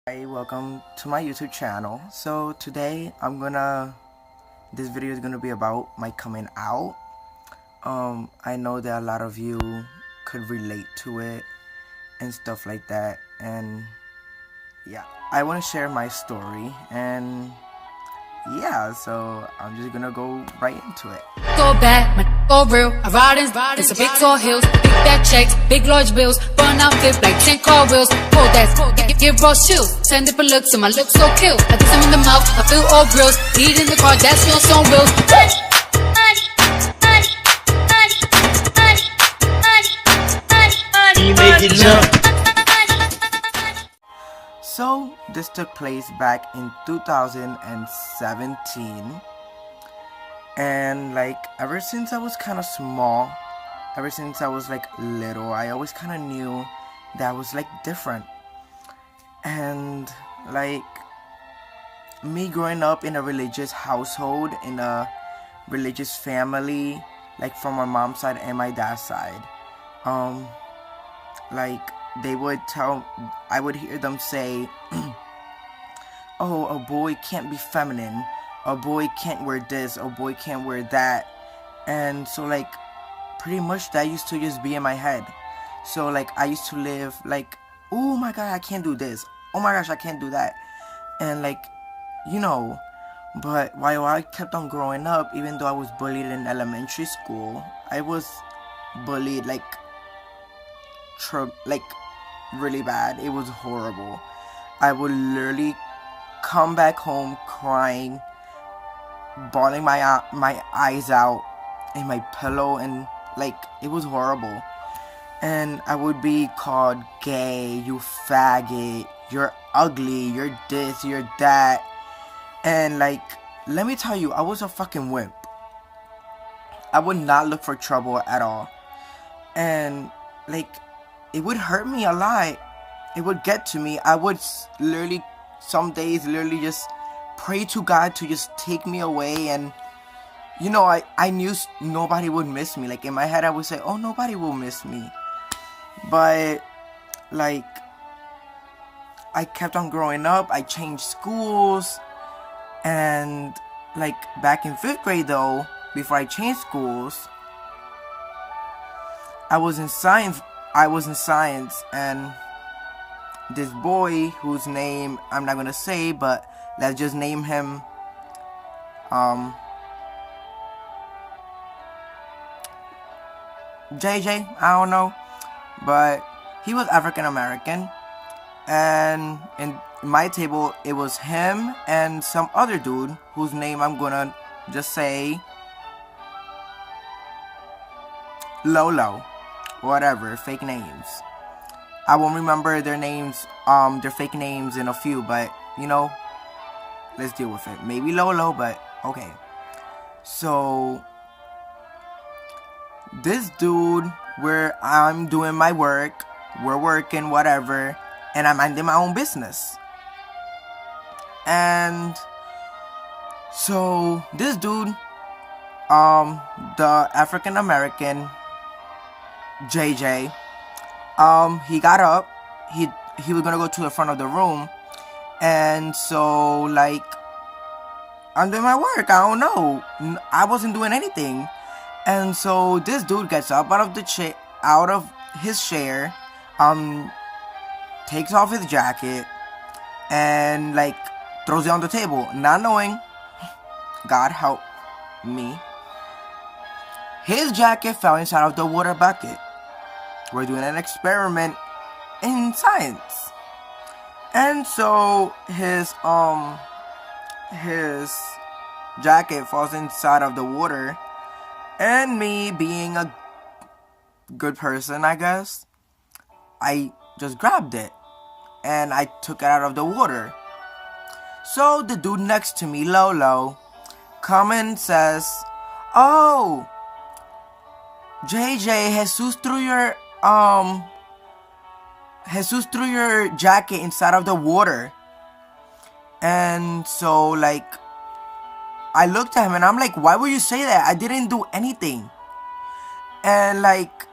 Hey, welcome to my YouTube channel. So today this video is gonna be about my coming out. I know that a lot of you could relate to it and stuff like that, and yeah, I want to share my story, and yeah, so I'm just gonna go right into it. Go back, go real, I ride in, it's a big tall hills, big fat checks, big large bills, burn out flip like 10 car wheels, hold that, give Ross chills, send different looks and my looks so kill, I kiss him in the mouth, I feel all grills, heat in the car, that's real on wheels. You make it jump. So this took place back in 2017, and like ever since I was kind of small, ever since I was like little, I always kind of knew that I was like different. And like me growing up in a religious household, in a religious family, like from my mom's side and my dad's side, like I would hear them say, oh, a boy can't be feminine, a boy can't wear this, a boy can't wear that. And so like pretty much that used to just be in my head. So like I used to live like, oh my god, I can't do this, oh my gosh, I can't do that. And like, but while I kept on growing up, even though I was bullied in elementary school, I was bullied like really bad. It was horrible. I would literally come back home crying, bawling my eyes out in my pillow, and like it was horrible. And I would be called gay, you faggot, you're ugly, you're this, you're that. And like, let me tell you, I was a fucking wimp. I would not look for trouble at all. And like, it would hurt me a lot. It would get to me. I would literally, some days, literally just pray to God to just take me away. And I knew nobody would miss me. Like in my head I would say, oh, nobody will miss me. But like, I kept on growing up. I changed schools. And like back in 5th grade though, before I changed schools, I was in science, and this boy whose name I'm not gonna say, but let's just name him JJ, I don't know, but he was African American, and in my table it was him and some other dude whose name I'm gonna just say Lolo, whatever, fake names. I won't remember their names, their fake names in a few, but let's deal with it. Maybe Lolo, but okay. So this dude, where I'm doing my work, we're working, whatever, and I'm minding my own business. And so this dude, the African American JJ, he got up, he was gonna go to the front of the room, and so like I'm doing my work, I don't know, I wasn't doing anything. And so this dude gets up out of his chair, takes off his jacket and like throws it on the table, not knowing, God help me, his jacket fell inside of the water bucket. We're doing an experiment in science. And so his jacket falls inside of the water, and me being a good person, I guess, I just grabbed it and I took it out of the water. So the dude next to me, Lolo, comes and says, oh, JJ, Jesus threw your jacket inside of the water. And so like I looked at him and I'm like, why would you say that? I didn't do anything. And like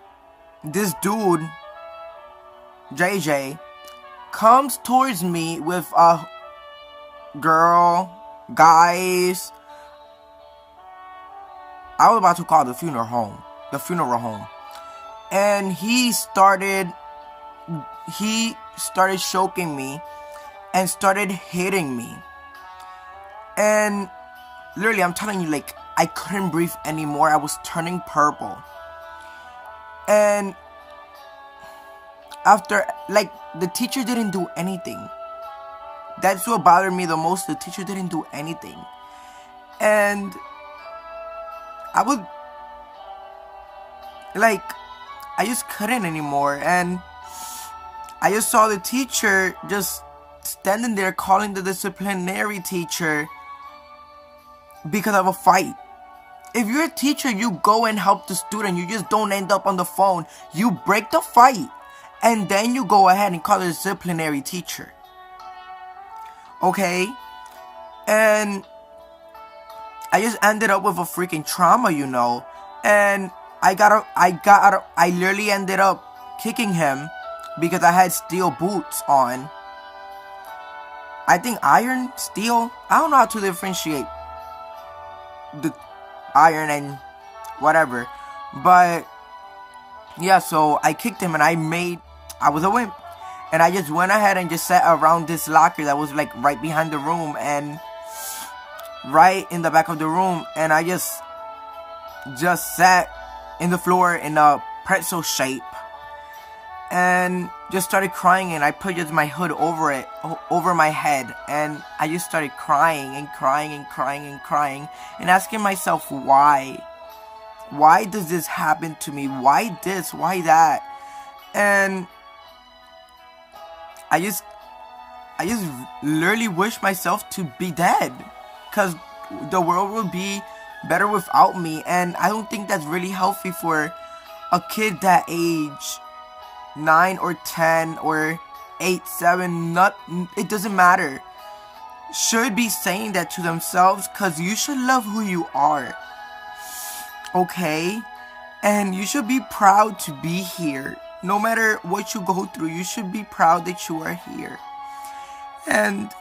this dude, JJ, comes towards me with a guys. I was about to call the funeral home. And he started choking me and started hitting me. And literally, I'm telling you, like, I couldn't breathe anymore. I was turning purple. And after, like, the teacher didn't do anything. That's what bothered me the most. The teacher didn't do anything. And I just couldn't anymore. And I just saw the teacher just standing there calling the disciplinary teacher because of a fight. If you're a teacher, you go and help the student. You just don't end up on the phone. You break the fight, and then you go ahead and call the disciplinary teacher. Okay? And I just ended up with a freaking trauma, you know. And I literally ended up kicking him because I had steel boots on. I think iron, steel, I don't know how to differentiate the iron and whatever. But yeah, so I kicked him and I was a wimp. And I just went ahead and just sat around this locker that was like right behind the room and right in the back of the room. And I just sat in the floor in a pretzel shape and just started crying. And I put just my hood over my head, and I just started crying and crying and crying and crying and asking myself, why does this happen to me? Why this? Why that? And I just literally wish myself to be dead, because the world would be better without me. And I don't think that's really healthy for a kid that age 9 or 10 or 8, 7, it doesn't matter, should be saying that to themselves, because you should love who you are, okay? And you should be proud to be here. No matter what you go through, you should be proud that you are here. And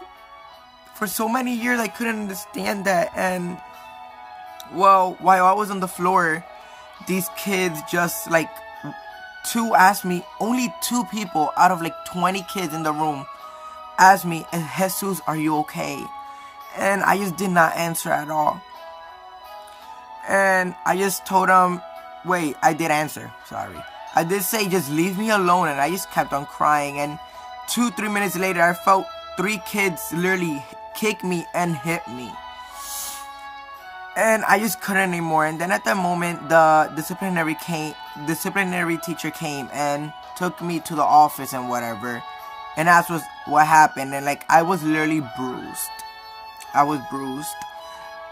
for so many years, I couldn't understand that. And well, while I was on the floor, these kids just like only 2 people out of like 20 kids in the room asked me, Jesus, are you okay? And I just did not answer at all. And I just told them, wait, I did answer, sorry. I did say, just leave me alone, and I just kept on crying. And 2-3 minutes later, I felt 3 kids literally kick me and hit me. And I just couldn't anymore. And then at that moment, the disciplinary teacher came and took me to the office and whatever. And that's what happened. And like, I was literally bruised. I was bruised.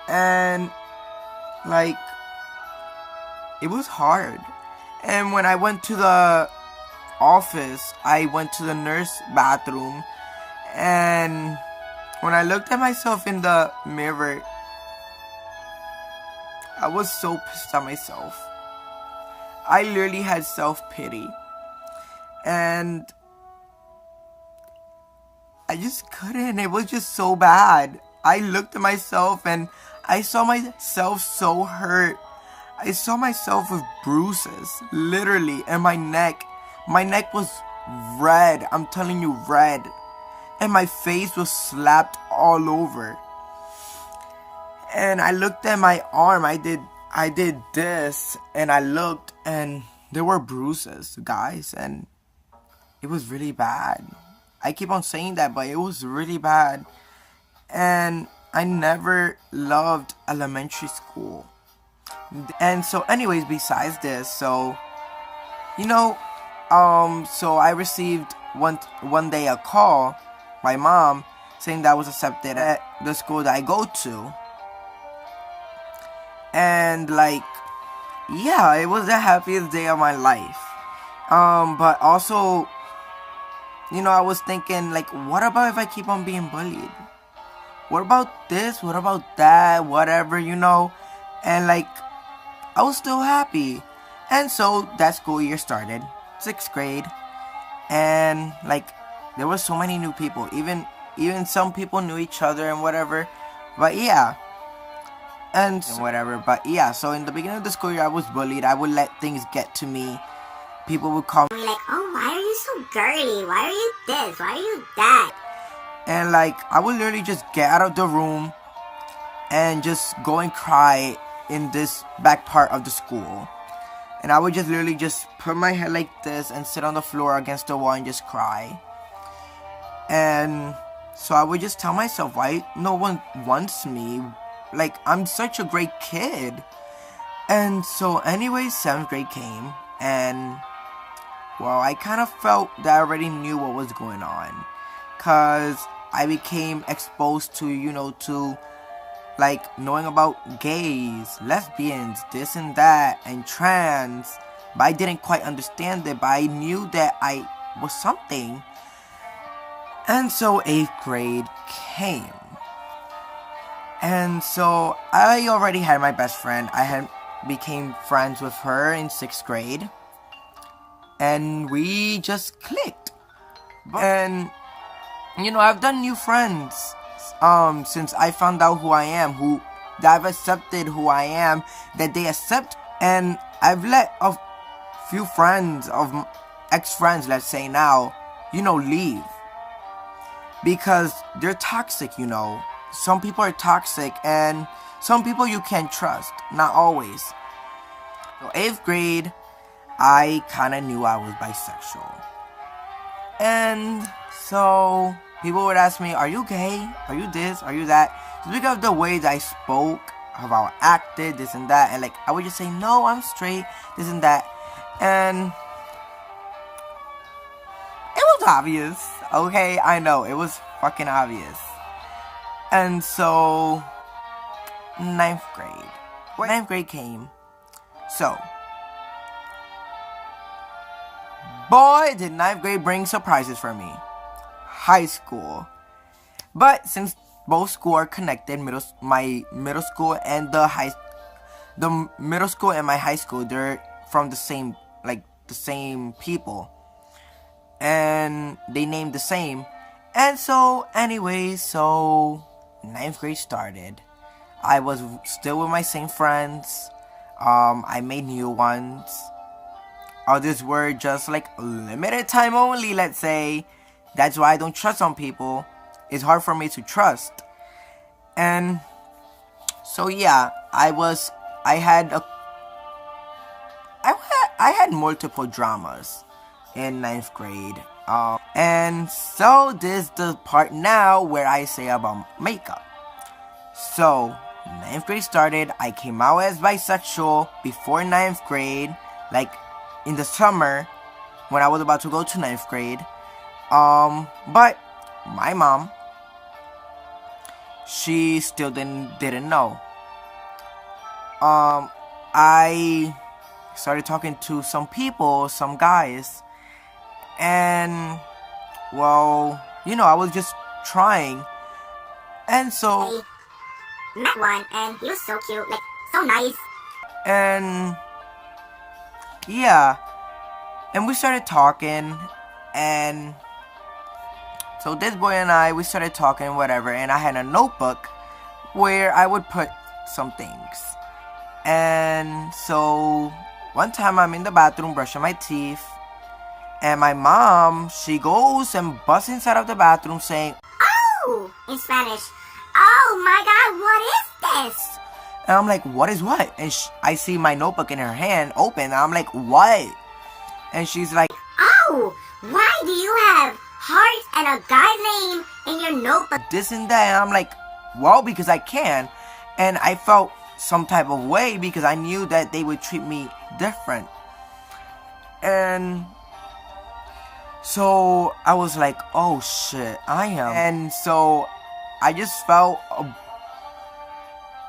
And like, it was hard. And when I went to the office, I went to the nurse bathroom. And when I looked at myself in the mirror, I was so pissed at myself. I literally had self-pity. And I just couldn't. It was just so bad. I looked at myself and I saw myself so hurt. I saw myself with bruises, literally, and my neck was red. I'm telling you, red. And my face was slapped all over. And I looked at my arm. I did this, and I looked, and there were bruises, guys, and it was really bad. I keep on saying that, but it was really bad. And I never loved elementary school. And so anyways, besides this, so you know, so I received one day a call, my mom, saying that I was accepted at the school that I go to. And like, yeah, it was the happiest day of my life. But also, you know, I was thinking, like, what about if I keep on being bullied? What about this? What about that? Whatever, you know? And like, I was still happy. And so that school year started, 6th grade. And like, there were so many new people. Even some people knew each other and whatever. But yeah. And whatever. But yeah, so in the beginning of the school year, I was bullied. I would let things get to me. People would call me like, oh, why are you so girly? Why are you this? Why are you that? And like, I would literally just get out of the room and just go and cry in this back part of the school. And I would just literally just put my head like this and sit on the floor against the wall and just cry. And so I would just tell myself, why no one wants me? Like, I'm such a great kid. And so anyways, 7th grade came, and well, I kind of felt that I already knew what was going on, cause I became exposed to, to like knowing about gays, lesbians, this and that, and trans. But I didn't quite understand it, but I knew that I was something. And so 8th grade came. And so I already had my best friend. I had became friends with her in 6th grade. And we just clicked. And I've done new friends since I found out who I am, that I've accepted who I am, that they accept. And I've let a few friends of ex-friends, let's say now, leave. Because they're toxic, Some people are toxic, and some people you can't trust. Not always. So 8th grade, I kind of knew I was bisexual. And so people would ask me, are you gay? Are you this? Are you that? Just because of the way that I spoke, how I acted, this and that. And like, I would just say, no, I'm straight, this and that. And it was obvious. Okay, I know, it was fucking obvious. And so 9th grade. 9th grade came. So, boy, did 9th grade bring surprises for me. High school. But since both schools are connected, my middle school and the middle school and my high school, they're from the same people. And they named the same. And so, anyways, 9th grade started. I was still with my same friends. I made new ones. Others were just like limited time only, let's say. That's why I don't trust some people. It's hard for me to trust. And so yeah, I had multiple dramas in 9th grade. And so this is the part now where I say about makeup. So 9th grade started. I came out as bisexual before 9th grade, like in the summer when I was about to go to 9th grade. But my mom, she still didn't know. I started talking to some people, some guys, and well, I was just trying. And so I met one, and he was so cute, like so nice. And yeah, and we started talking, and so this boy and we started talking, whatever, and I had a notebook where I would put some things. And so one time I'm in the bathroom brushing my teeth, and my mom, she goes and busts inside of the bathroom saying, "Oh!" in Spanish. "Oh my God, what is this?" And I'm like, what is what? And I see my notebook in her hand open, and I'm like, what? And she's like, "Oh, why do you have heart and a guy's name in your notebook?" This and that. And I'm like, well, because I can. And I felt some type of way because I knew that they would treat me different. And so I was like, oh shit, I am. And so I just felt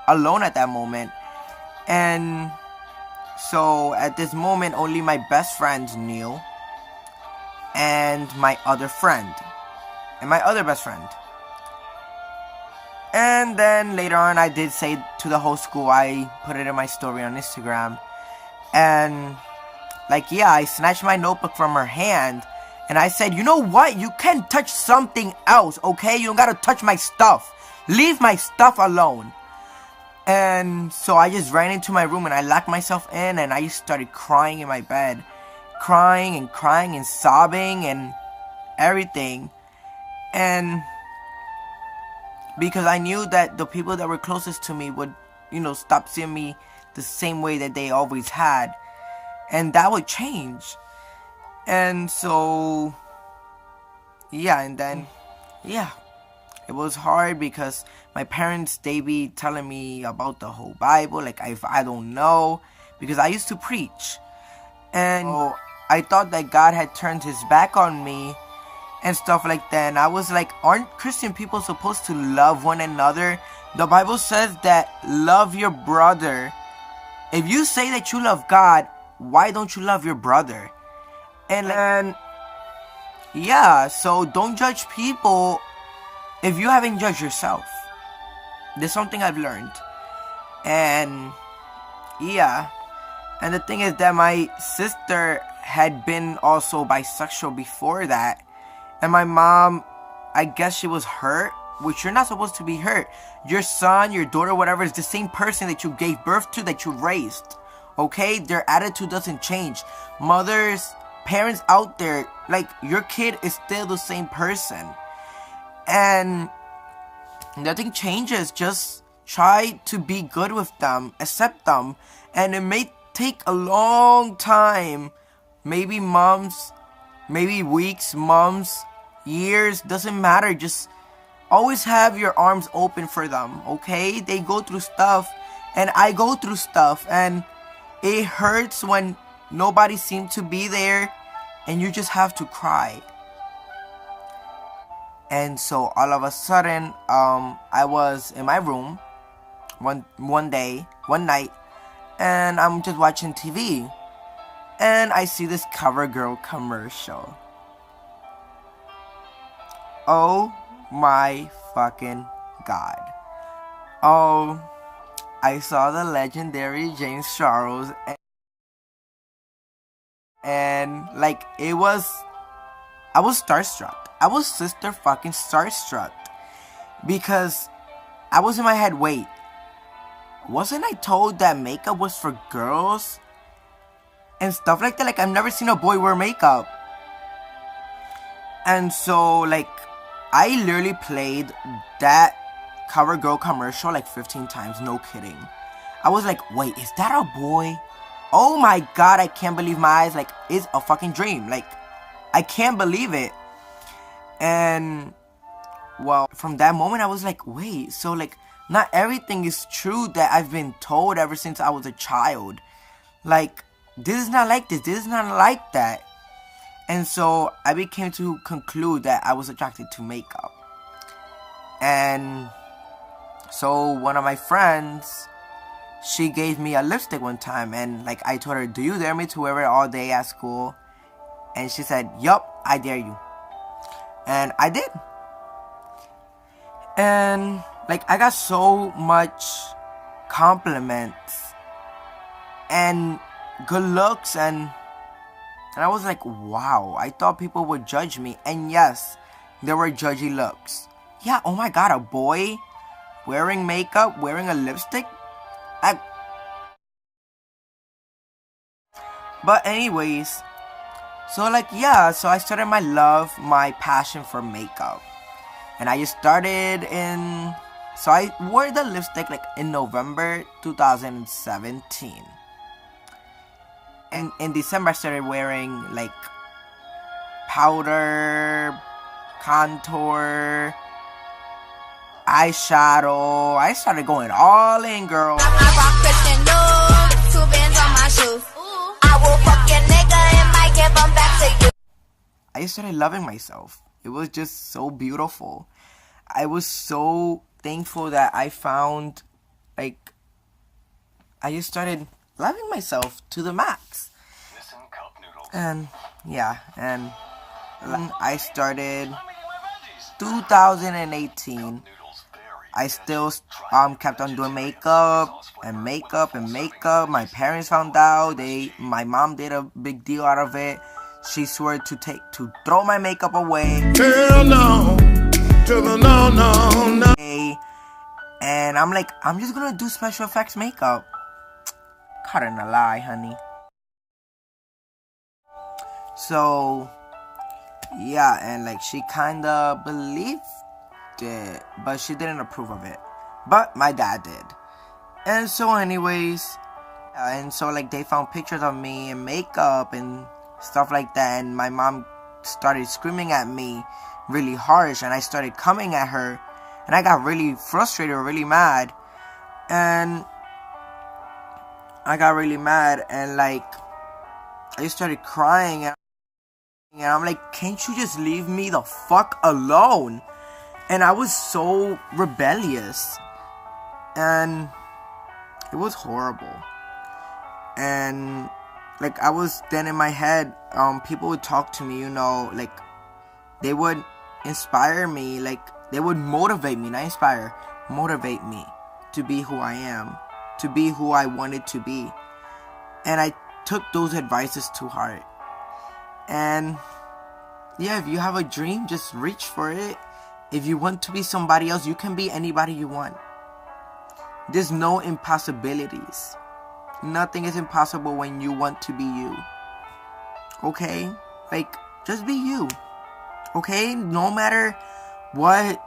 alone at that moment. And so at this moment, only my best friends knew, and my other friend, and my other best friend. And then later on, I did say to the whole school, I put it in my story on Instagram, and like, yeah, I snatched my notebook from her hand, And I said, you know what? You can touch something else, okay? You don't gotta touch my stuff. Leave my stuff alone. And so I just ran into my room and I locked myself in and I just started crying in my bed. Crying and sobbing and everything. And because I knew that the people that were closest to me would, stop seeing me the same way that they always had. And that would change. And so, it was hard because my parents, they be telling me about the whole Bible, like if I don't know, because I used to preach. And so I thought that God had turned his back on me and stuff like that. And I was like, aren't Christian people supposed to love one another? The Bible says that love your brother. If you say that you love God, why don't you love your brother? And so don't judge people if you haven't judged yourself. There's something I've learned. And and the thing is that my sister had been also bisexual before that. And my mom, I guess she was hurt, which you're not supposed to be hurt. Your son, your daughter, whatever, is the same person that you gave birth to, that you raised. Okay? Their attitude doesn't change. Mothers, parents out there, like, your kid is still the same person. And nothing changes. Just try to be good with them. Accept them. And it may take a long time. Maybe months. Maybe weeks, months, years. Doesn't matter. Just always have your arms open for them. Okay? They go through stuff. And I go through stuff. And it hurts when nobody seemed to be there. And you just have to cry. And so all of a sudden, I was in my room one night, and I'm just watching TV, and I see this CoverGirl commercial. Oh my fucking God. Oh, I saw the legendary James Charles, and like, I was starstruck. I was sister fucking starstruck. Because I was in my head, wait, wasn't I told that makeup was for girls? And stuff like that. Like, I've never seen a boy wear makeup. And so, like, I literally played that CoverGirl commercial like 15 times, no kidding. I was like, wait, is that a boy? Oh my God, I can't believe my eyes. Like, it's a fucking dream. Like, I can't believe it. And, well, from that moment, I was like, wait, so, like, not everything is true that I've been told ever since I was a child. Like, this is not like this. This is not like that. And so, I became to conclude that I was attracted to makeup. And so, one of my friends, she gave me a lipstick one time. And, like, I told her, do you dare me to wear it all day at school? And she said, yup, I dare you. And I did. And, like, I got so much compliments and good looks, and I was like, wow, I thought people would judge me. And yes, there were judgy looks. Yeah, oh my God, a boy wearing makeup, wearing a lipstick. But anyways, so like, so I started my passion for makeup. And I just started so I wore the lipstick like in November 2017. And in December I started wearing like powder, contour, eyeshadow. I started going all in, girl. I rock Christian Dior, 2 bands on my shoes. I will fuck your nigga and might give them back to you. I started loving myself. It was just so beautiful. I was so thankful that I found, like, I just started loving myself to the max. And, and I started 2018. I still kept on doing makeup. My parents found out. My mom did a big deal out of it. she swore to throw my makeup away. Hell no, to the no. And I'm like, I'm just gonna do special effects makeup. Cut in a lie, honey. So, yeah, and like she kinda believed it, but she didn't approve of it. But my dad did. And so anyways, like they found pictures of me and makeup and stuff like that, and my mom started screaming at me really harsh, and I started coming at her, and I got really frustrated, really mad, and like I started crying, and I'm like, can't you just leave me the fuck alone? And I was so rebellious, and it was horrible. And like I was then in my head, people would talk to me, you know, like they would inspire me, like they would motivate me, not inspire, motivate me to be who I am, to be who I wanted to be. And I took those advices to heart. And yeah, if you have a dream, just reach for it. If you want to be somebody else, you can be anybody you want. There's no impossibilities. Nothing is impossible when you want to be you. Okay? Like, just be you. Okay? No matter what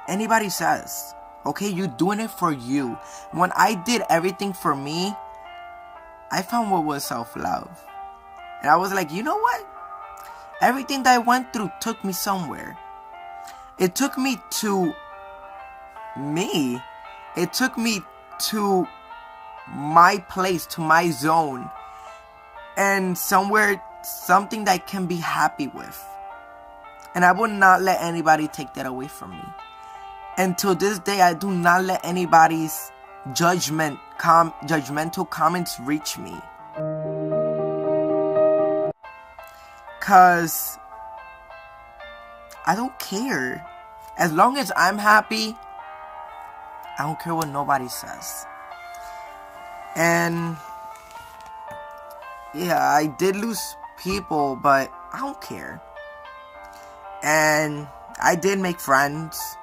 anybody says. Okay? You're doing it for you. When I did everything for me, I found what was self-love. And I was like, you know what? Everything that I went through took me somewhere. It took me to me. It took me to my place, to my zone, and somewhere, something that I can be happy with. And I would not let anybody take that away from me. And to this day, I do not let anybody's judgmental comments reach me. Cause I don't care. As long as I'm happy, I don't care what nobody says. And yeah, I did lose people, but I don't care. And I did make friends,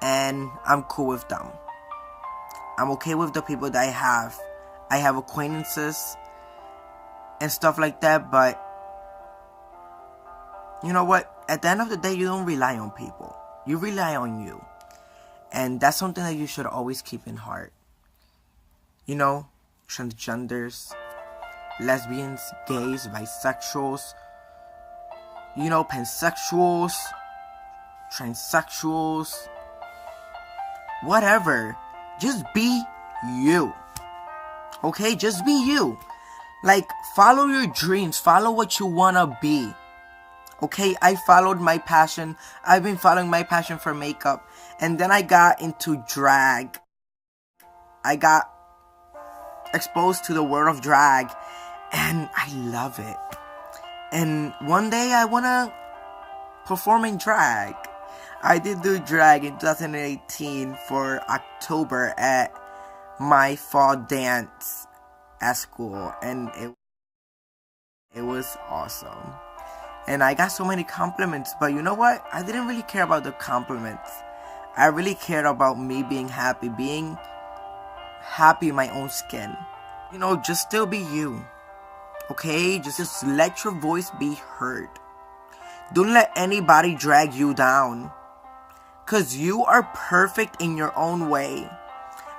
and I'm cool with them. I'm okay with the people that I have. I have acquaintances and stuff like that, but you know what? At the end of the day, you don't rely on people. You rely on you. And that's something that you should always keep in heart. You know, transgenders, lesbians, gays, bisexuals, you know, pansexuals, transsexuals, whatever. Just be you. Okay? Just be you. Like, follow your dreams. Follow what you want to be. Okay? I followed my passion. I've been following my passion for makeup. And then I got into drag. I got exposed to the world of drag. And I love it. And one day I want to perform in drag. I did do drag in 2018 for October at my fall dance at school. And it was awesome. And I got so many compliments. But you know what? I didn't really care about the compliments. I really cared about me being happy in my own skin. You know, just still be you. Okay? Just let your voice be heard. Don't let anybody drag you down. Because you are perfect in your own way.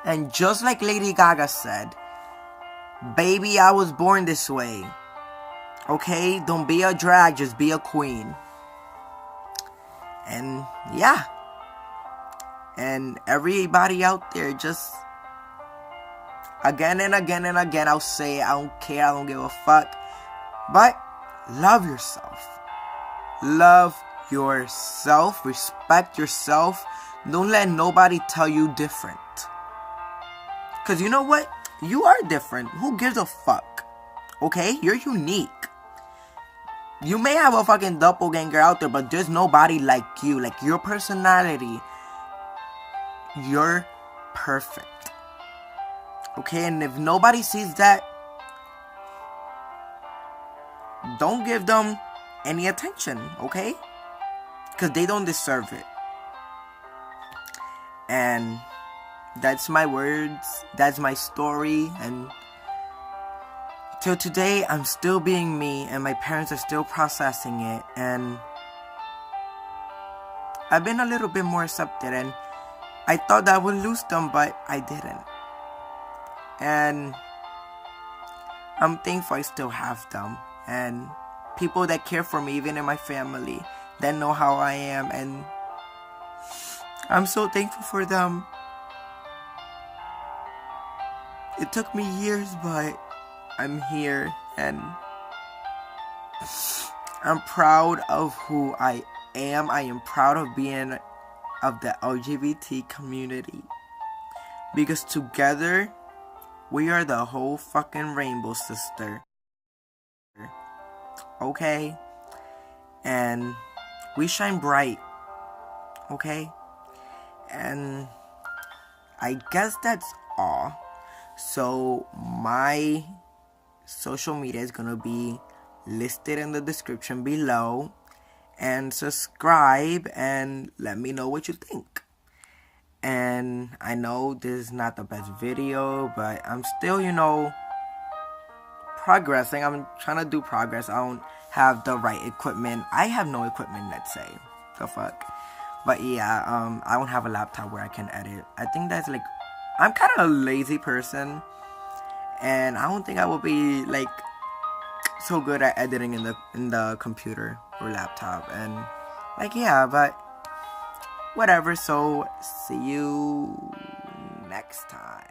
And just like Lady Gaga said, baby, I was born this way. Okay? Don't be a drag, just be a queen. And yeah. And everybody out there, just again and again and again, I'll say it. I don't care. I don't give a fuck. But love yourself. Love yourself. Respect yourself. Don't let nobody tell you different. Because you know what? You are different. Who gives a fuck? Okay? You're unique. You may have a fucking doppelganger out there, but there's nobody like you. Like your personality. You're perfect. Okay? And if nobody sees that, don't give them any attention, okay? Because they don't deserve it. And that's my words, that's my story, and till today I'm still being me, and my parents are still processing it, and I've been a little bit more accepted, and I thought that I would lose them, but I didn't. And I'm thankful I still have them, and people that care for me, even in my family, that know how I am, and I'm so thankful for them. It took me years, but I'm here, and I'm proud of who I am. I am proud of being of the LGBT community, because together we are the whole fucking rainbow, sister. Okay? And we shine bright. Okay? And I guess that's all. So my social media is gonna be listed in the description below, and subscribe and let me know what you think. And I know this is not the best video, but I'm still, progressing. I'm trying to do progress. I don't have the right equipment. I have no equipment, let's say. The fuck. But yeah, I don't have a laptop where I can edit. I think that's like, I'm kind of a lazy person, and I don't think I will be like so good at editing in the computer or laptop. And like, yeah, but whatever. So see you next time.